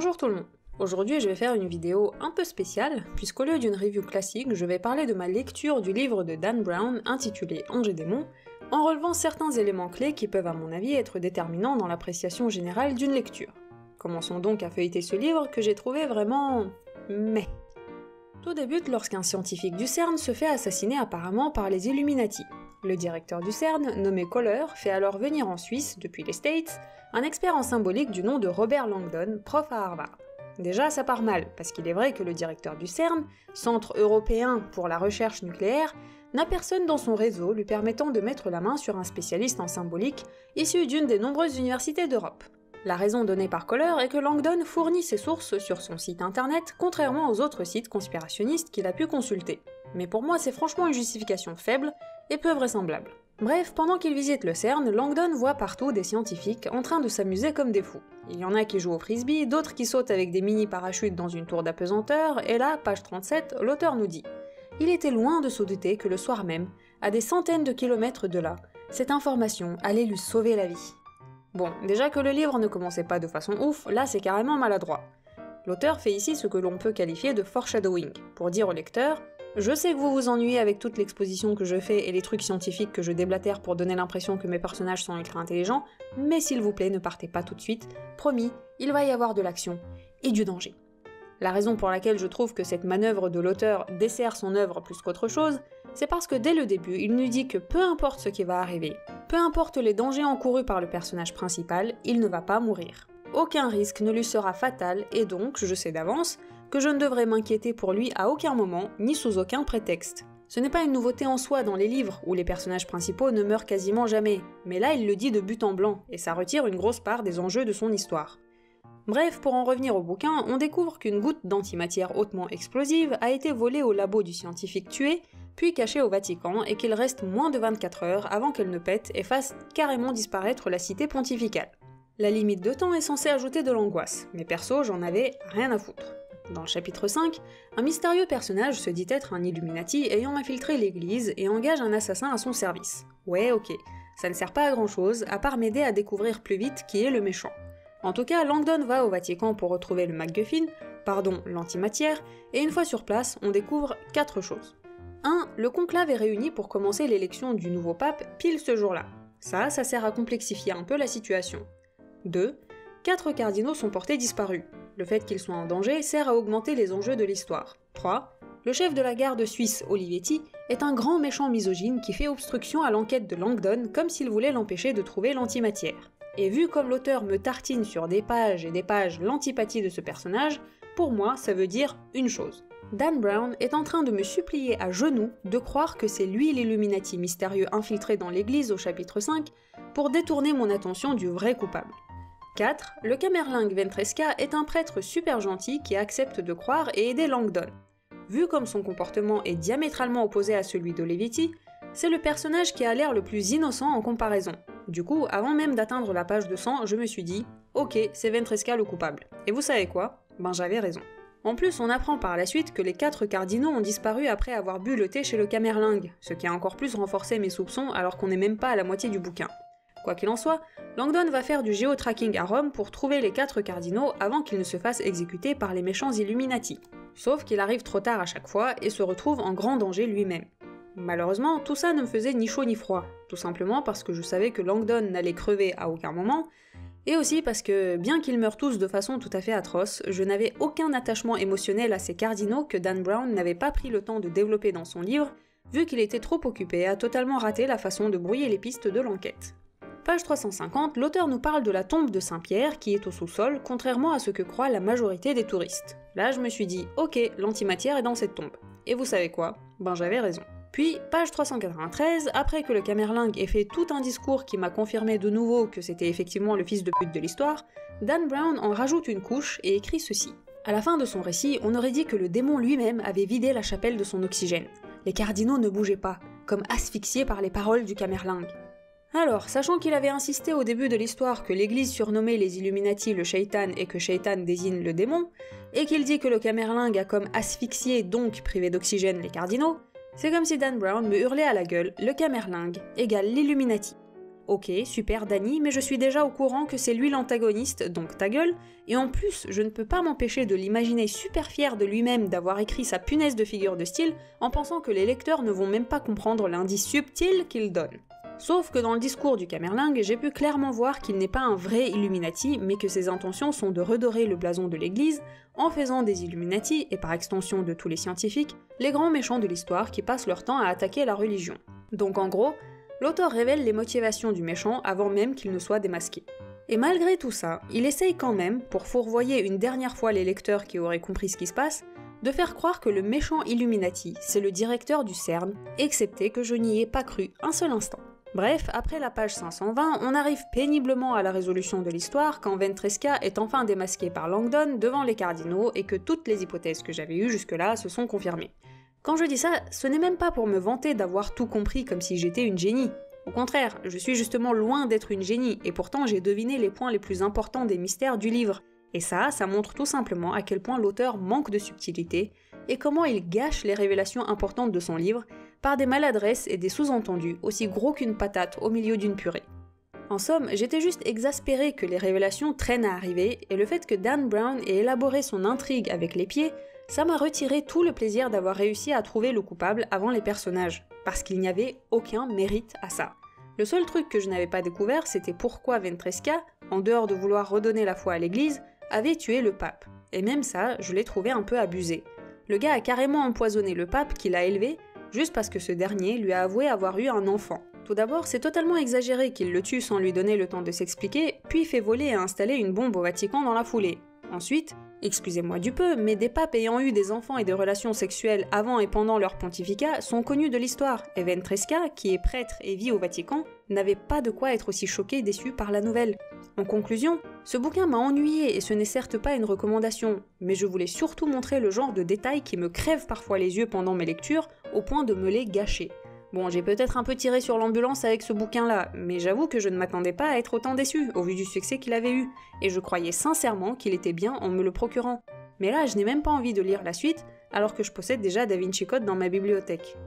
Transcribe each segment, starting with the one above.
Bonjour tout le monde. Aujourd'hui je vais faire une vidéo un peu spéciale, puisqu'au lieu d'une review classique, je vais parler de ma lecture du livre de Dan Brown intitulé Ange et démons, en relevant certains éléments clés qui peuvent à mon avis être déterminants dans l'appréciation générale d'une lecture. Commençons donc à feuilleter ce livre que j'ai trouvé vraiment... meh. Tout débute lorsqu'un scientifique du CERN se fait assassiner apparemment par les Illuminati. Le directeur du CERN, nommé Kohler, fait alors venir en Suisse, depuis les States, un expert en symbolique du nom de Robert Langdon, prof à Harvard. Déjà, ça part mal, parce qu'il est vrai que le directeur du CERN, Centre européen pour la recherche nucléaire, n'a personne dans son réseau lui permettant de mettre la main sur un spécialiste en symbolique issu d'une des nombreuses universités d'Europe. La raison donnée par Kohler est que Langdon fournit ses sources sur son site internet, contrairement aux autres sites conspirationnistes qu'il a pu consulter. Mais pour moi, c'est franchement une justification faible et peu vraisemblable. Bref, pendant qu'il visite le CERN, Langdon voit partout des scientifiques en train de s'amuser comme des fous. Il y en a qui jouent au frisbee, d'autres qui sautent avec des mini-parachutes dans une tour d'apesanteur, et là, page 37, l'auteur nous dit « Il était loin de se douter que le soir même, à des centaines de kilomètres de là, cette information allait lui sauver la vie. » Bon, déjà que le livre ne commençait pas de façon ouf, là c'est carrément maladroit. L'auteur fait ici ce que l'on peut qualifier de foreshadowing, pour dire au lecteur « Je sais que vous vous ennuyez avec toute l'exposition que je fais et les trucs scientifiques que je déblatère pour donner l'impression que mes personnages sont ultra intelligents, mais s'il vous plaît ne partez pas tout de suite, promis, il va y avoir de l'action et du danger. » La raison pour laquelle je trouve que cette manœuvre de l'auteur dessert son œuvre plus qu'autre chose, c'est parce que dès le début, il nous dit que peu importe ce qui va arriver, peu importe les dangers encourus par le personnage principal, il ne va pas mourir. Aucun risque ne lui sera fatal et donc, je sais d'avance, que je ne devrais m'inquiéter pour lui à aucun moment, ni sous aucun prétexte. Ce n'est pas une nouveauté en soi dans les livres, où les personnages principaux ne meurent quasiment jamais, mais là il le dit de but en blanc, et ça retire une grosse part des enjeux de son histoire. Bref, pour en revenir au bouquin, on découvre qu'une goutte d'antimatière hautement explosive a été volée au labo du scientifique tué, puis cachée au Vatican, et qu'il reste moins de 24 heures avant qu'elle ne pète et fasse carrément disparaître la cité pontificale. La limite de temps est censée ajouter de l'angoisse, mais perso, j'en avais rien à foutre. Dans le chapitre 5, un mystérieux personnage se dit être un Illuminati ayant infiltré l'église et engage un assassin à son service. Ouais, ok, ça ne sert pas à grand chose, à part m'aider à découvrir plus vite qui est le méchant. En tout cas, Langdon va au Vatican pour retrouver le MacGuffin, l'antimatière, et une fois sur place, on découvre 4 choses. 1. Le conclave est réuni pour commencer l'élection du nouveau pape pile ce jour-là. Ça sert à complexifier un peu la situation. 2. 4 cardinaux sont portés disparus. Le fait qu'ils soient en danger sert à augmenter les enjeux de l'histoire. 3. Le chef de la garde suisse, Olivetti, est un grand méchant misogyne qui fait obstruction à l'enquête de Langdon comme s'il voulait l'empêcher de trouver l'antimatière. Et vu comme l'auteur me tartine sur des pages et des pages l'antipathie de ce personnage, pour moi ça veut dire une chose. Dan Brown est en train de me supplier à genoux de croire que c'est lui l'Illuminati mystérieux infiltré dans l'église au chapitre 5 pour détourner mon attention du vrai coupable. 4. Le Camerlingue Ventresca est un prêtre super gentil qui accepte de croire et aider Langdon. Vu comme son comportement est diamétralement opposé à celui d'Olivetti, c'est le personnage qui a l'air le plus innocent en comparaison. Du coup, avant même d'atteindre la page 200, je me suis dit « Ok, c'est Ventresca le coupable. » Et vous savez quoi ? Ben j'avais raison. En plus, on apprend par la suite que les 4 cardinaux ont disparu après avoir bu le thé chez le Camerlingue, ce qui a encore plus renforcé mes soupçons alors qu'on n'est même pas à la moitié du bouquin. Quoi qu'il en soit, Langdon va faire du géotracking à Rome pour trouver les 4 cardinaux avant qu'ils ne se fassent exécuter par les méchants Illuminati. Sauf qu'il arrive trop tard à chaque fois et se retrouve en grand danger lui-même. Malheureusement, tout ça ne me faisait ni chaud ni froid, tout simplement parce que je savais que Langdon n'allait crever à aucun moment, et aussi parce que, bien qu'ils meurent tous de façon tout à fait atroce, je n'avais aucun attachement émotionnel à ces cardinaux que Dan Brown n'avait pas pris le temps de développer dans son livre, vu qu'il était trop occupé à totalement rater la façon de brouiller les pistes de l'enquête. Page 350, l'auteur nous parle de la tombe de Saint-Pierre qui est au sous-sol, contrairement à ce que croit la majorité des touristes. Là, je me suis dit, ok, l'antimatière est dans cette tombe. Et vous savez quoi ? Ben j'avais raison. Puis, page 393, après que le Camerlingue ait fait tout un discours qui m'a confirmé de nouveau que c'était effectivement le fils de pute de l'histoire, Dan Brown en rajoute une couche et écrit ceci. À la fin de son récit, on aurait dit que le démon lui-même avait vidé la chapelle de son oxygène. Les cardinaux ne bougeaient pas, comme asphyxiés par les paroles du Camerlingue. Alors, sachant qu'il avait insisté au début de l'histoire que l'église surnommait les Illuminati le Shaitan et que Shaitan désigne le démon, et qu'il dit que le Camerlingue a comme asphyxié, donc privé d'oxygène, les cardinaux, c'est comme si Dan Brown me hurlait à la gueule « Le Camerlingue égale l'Illuminati ». ok, super Danny, mais je suis déjà au courant que c'est lui l'antagoniste, donc ta gueule, et en plus, je ne peux pas m'empêcher de l'imaginer super fier de lui-même d'avoir écrit sa punaise de figure de style en pensant que les lecteurs ne vont même pas comprendre l'indice subtil qu'il donne. Sauf que dans le discours du Camerlingue, j'ai pu clairement voir qu'il n'est pas un vrai Illuminati, mais que ses intentions sont de redorer le blason de l'Église, en faisant des Illuminati, et par extension de tous les scientifiques, les grands méchants de l'histoire qui passent leur temps à attaquer la religion. Donc en gros, l'auteur révèle les motivations du méchant avant même qu'il ne soit démasqué. Et malgré tout ça, il essaye quand même, pour fourvoyer une dernière fois les lecteurs qui auraient compris ce qui se passe, de faire croire que le méchant Illuminati, c'est le directeur du CERN, excepté que je n'y ai pas cru un seul instant. Bref, après la page 520, on arrive péniblement à la résolution de l'histoire quand Ventresca est enfin démasqué par Langdon devant les cardinaux et que toutes les hypothèses que j'avais eues jusque-là se sont confirmées. Quand je dis ça, ce n'est même pas pour me vanter d'avoir tout compris comme si j'étais une génie. Au contraire, je suis justement loin d'être une génie et pourtant j'ai deviné les points les plus importants des mystères du livre. Et ça montre tout simplement à quel point l'auteur manque de subtilité et comment il gâche les révélations importantes de son livre par des maladresses et des sous-entendus aussi gros qu'une patate au milieu d'une purée. En somme, j'étais juste exaspérée que les révélations traînent à arriver et le fait que Dan Brown ait élaboré son intrigue avec les pieds, ça m'a retiré tout le plaisir d'avoir réussi à trouver le coupable avant les personnages, parce qu'il n'y avait aucun mérite à ça. Le seul truc que je n'avais pas découvert, c'était pourquoi Ventresca, en dehors de vouloir redonner la foi à l'église, avait tué le pape. Et même ça, je l'ai trouvé un peu abusé. Le gars a carrément empoisonné le pape qu'il a élevé, juste parce que ce dernier lui a avoué avoir eu un enfant. Tout d'abord, c'est totalement exagéré qu'il le tue sans lui donner le temps de s'expliquer, puis fait voler et installer une bombe au Vatican dans la foulée. Ensuite, excusez-moi du peu, mais des papes ayant eu des enfants et des relations sexuelles avant et pendant leur pontificat sont connus de l'histoire, et Ventresca, qui est prêtre et vit au Vatican, n'avait pas de quoi être aussi choqué et déçu par la nouvelle. En conclusion, ce bouquin m'a ennuyé et ce n'est certes pas une recommandation, mais je voulais surtout montrer le genre de détails qui me crèvent parfois les yeux pendant mes lectures, au point de me les gâcher. Bon, j'ai peut-être un peu tiré sur l'ambulance avec ce bouquin-là, mais j'avoue que je ne m'attendais pas à être autant déçu, au vu du succès qu'il avait eu, et je croyais sincèrement qu'il était bien en me le procurant. Mais là, je n'ai même pas envie de lire la suite, alors que je possède déjà Da Vinci Code dans ma bibliothèque.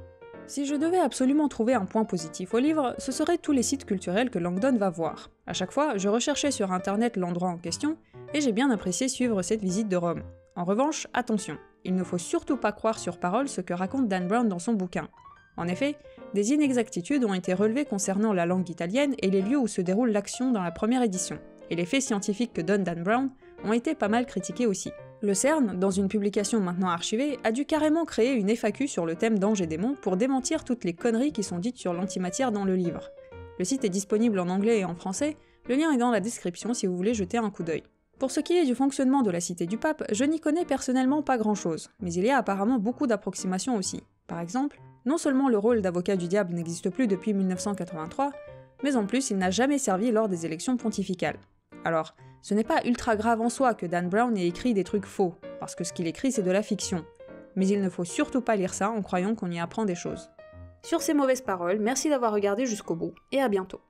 Si je devais absolument trouver un point positif au livre, ce seraient tous les sites culturels que Langdon va voir. À chaque fois, je recherchais sur internet l'endroit en question, et j'ai bien apprécié suivre cette visite de Rome. En revanche, attention, il ne faut surtout pas croire sur parole ce que raconte Dan Brown dans son bouquin. En effet, des inexactitudes ont été relevées concernant la langue italienne et les lieux où se déroule l'action dans la première édition, et les faits scientifiques que donne Dan Brown ont été pas mal critiqués aussi. Le CERN, dans une publication maintenant archivée, a dû carrément créer une FAQ sur le thème d'anges et démons pour démentir toutes les conneries qui sont dites sur l'antimatière dans le livre. Le site est disponible en anglais et en français, le lien est dans la description si vous voulez jeter un coup d'œil. Pour ce qui est du fonctionnement de la cité du pape, je n'y connais personnellement pas grand-chose, mais il y a apparemment beaucoup d'approximations aussi. Par exemple, non seulement le rôle d'avocat du diable n'existe plus depuis 1983, mais en plus il n'a jamais servi lors des élections pontificales. Alors, ce n'est pas ultra grave en soi que Dan Brown ait écrit des trucs faux, parce que ce qu'il écrit c'est de la fiction. Mais il ne faut surtout pas lire ça en croyant qu'on y apprend des choses. Sur ces mauvaises paroles, merci d'avoir regardé jusqu'au bout, et à bientôt.